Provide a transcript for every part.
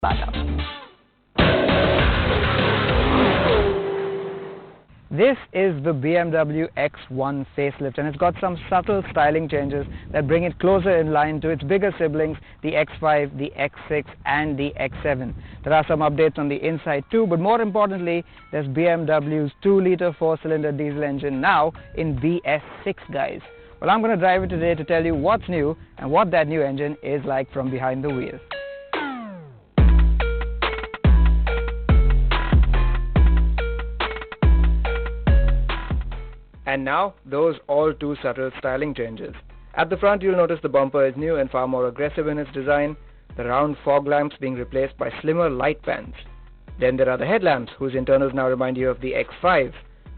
back up. This is the BMW X1 facelift, and it's got some subtle styling changes that bring it closer in line to its bigger siblings, the X5, the X6 and the X7. There are some updates on the inside too, but more importantly, there's BMW's 2-litre 4-cylinder diesel engine now in BS6, guys. Well, I'm going to drive it today to tell you what's new and what that new engine is like from behind the wheel. And now, those all too subtle styling changes. At the front, you'll notice the bumper is new and far more aggressive in its design, the round fog lamps being replaced by slimmer light bands. Then there are the headlamps, whose internals now remind you of the X5.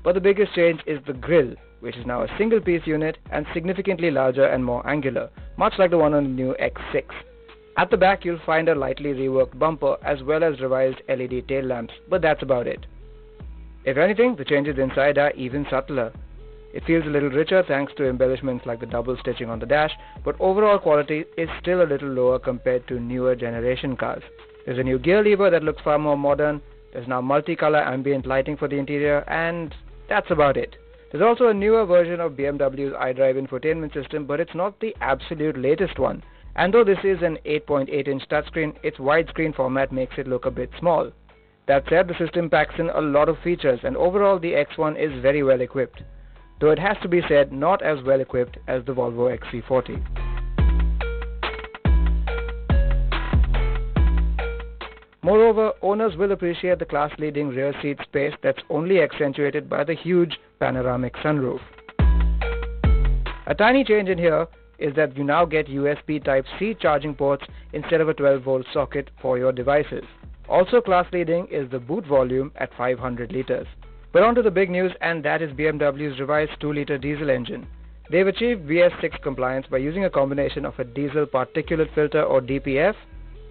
But the biggest change is the grille, which is now a single-piece unit and significantly larger and more angular, much like the one on the new X6. At the back, you'll find a lightly reworked bumper as well as revised LED tail lamps, but that's about it. If anything, the changes inside are even subtler. It feels a little richer thanks to embellishments like the double stitching on the dash, but overall quality is still a little lower compared to newer generation cars. There's a new gear lever that looks far more modern, there's now multicolor ambient lighting for the interior, and that's about it. There's also a newer version of BMW's iDrive infotainment system, but it's not the absolute latest one. And though this is an 8.8-inch touchscreen, its widescreen format makes it look a bit small. That said, the system packs in a lot of features, and overall the X1 is very well equipped. Though it has to be said, not as well equipped as the Volvo XC40. Moreover, owners will appreciate the class-leading rear seat space that's only accentuated by the huge panoramic sunroof. A tiny change in here is that you now get USB Type-C charging ports instead of a 12-volt socket for your devices. Also class-leading is the boot volume at 500 litres. But on to the big news, and that is BMW's revised 2-litre diesel engine. They've achieved BS6 compliance by using a combination of a diesel particulate filter or DPF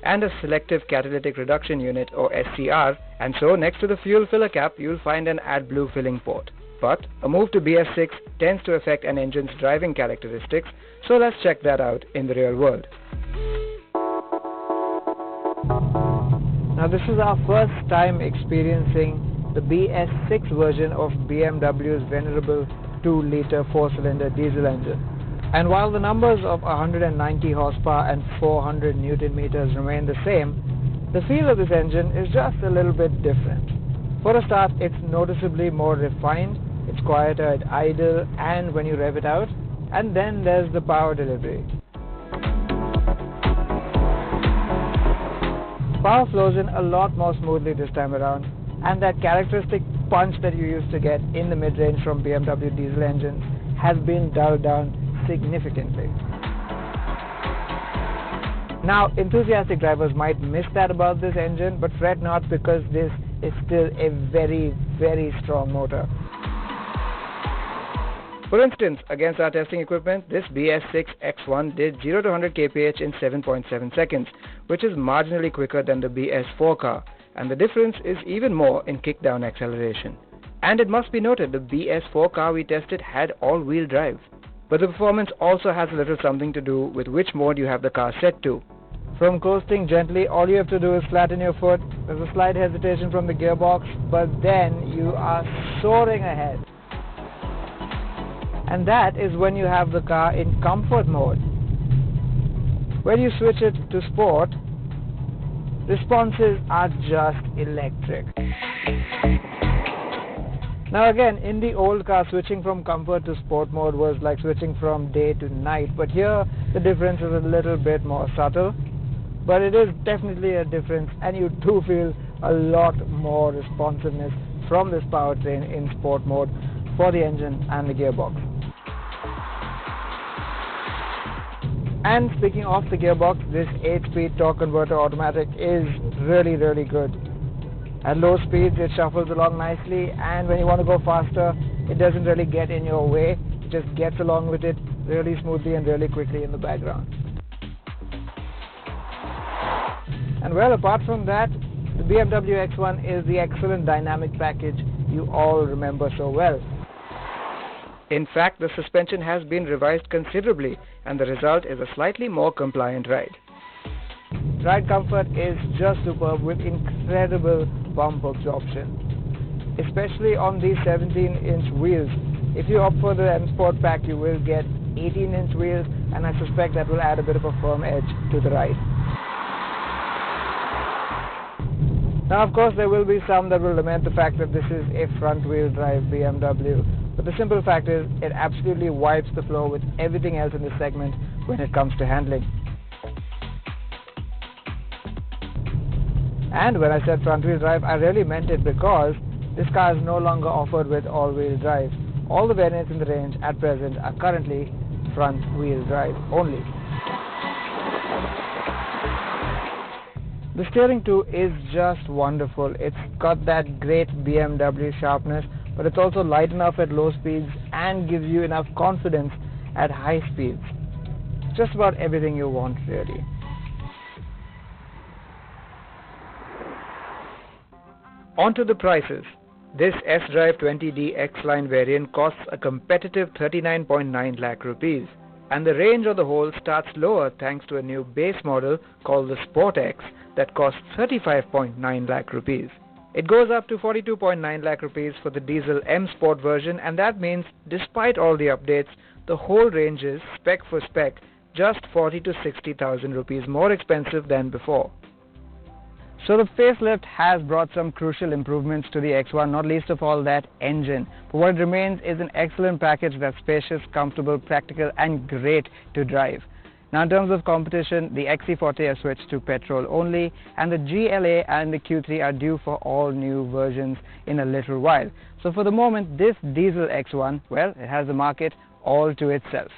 and a selective catalytic reduction unit or SCR, and so next to the fuel filler cap you'll find an AdBlue filling port. But a move to BS6 tends to affect an engine's driving characteristics, so let's check that out in the real world. Now this is our first time experiencing the BS6 version of BMW's venerable 2-litre 4-cylinder diesel engine. And while the numbers of 190 horsepower and 400 Newton meters remain the same, the feel of this engine is just a little bit different. For a start, it's noticeably more refined, it's quieter at idle and when you rev it out, and then there's the power delivery. Power flows in a lot more smoothly this time around, and that characteristic punch that you used to get in the mid-range from BMW diesel engines has been dialed down significantly. Now, enthusiastic drivers might miss that about this engine, but fret not, because this is still a very, very strong motor. For instance, against our testing equipment, this BS6 X1 did 0 to 100 kph in 7.7 seconds, which is marginally quicker than the BS4 car. And the difference is even more in kick-down acceleration. And it must be noted, the BS4 car we tested had all-wheel drive. But the performance also has a little something to do with which mode you have the car set to. From coasting gently, all you have to do is flatten your foot, there's a slight hesitation from the gearbox, but then you are soaring ahead. And that is when you have the car in comfort mode. When you switch it to sport, responses are just electric. Now again, in the old car, switching from comfort to sport mode was like switching from day to night, but here the difference is a little bit more subtle, but it is definitely a difference, and you do feel a lot more responsiveness from this powertrain in sport mode for the engine and the gearbox. And speaking of the gearbox, this 8-speed torque converter automatic is really, really good. At low speeds it shuffles along nicely, and when you want to go faster, it doesn't really get in your way. It just gets along with it really smoothly and really quickly in the background. And well, apart from that, the BMW X1 is the excellent dynamic package you all remember so well. In fact, the suspension has been revised considerably, and the result is a slightly more compliant ride. Ride comfort is just superb with incredible bump absorption, especially on these 17-inch wheels. If you opt for the M Sport pack, you will get 18-inch wheels, and I suspect that will add a bit of a firm edge to the ride. Now, of course, there will be some that will lament the fact that this is a front-wheel drive BMW, but the simple fact is it absolutely wipes the floor with everything else in this segment when it comes to handling. And when I said front-wheel drive, I really meant it, because this car is no longer offered with all-wheel drive. All the variants in the range at present are currently front-wheel drive only. The steering too is just wonderful. It's got that great BMW sharpness, but it's also light enough at low speeds and gives you enough confidence at high speeds. Just about everything you want, really. On to the prices. This S-Drive 20D X-Line variant costs a competitive 39.9 lakh rupees, and the range on the whole starts lower thanks to a new base model called the Sport X that costs 35.9 lakh rupees. It goes up to 42.9 lakh rupees for the diesel M Sport version, and that means despite all the updates, the whole range is, spec for spec, just 40 to 60,000 rupees more expensive than before. So the facelift has brought some crucial improvements to the X1, not least of all that engine. But what remains is an excellent package that's spacious, comfortable, practical and great to drive. Now in terms of competition, the XC40 has switched to petrol only, and the GLA and the Q3 are due for all new versions in a little while. So for the moment, this diesel X1, well, it has the market all to itself.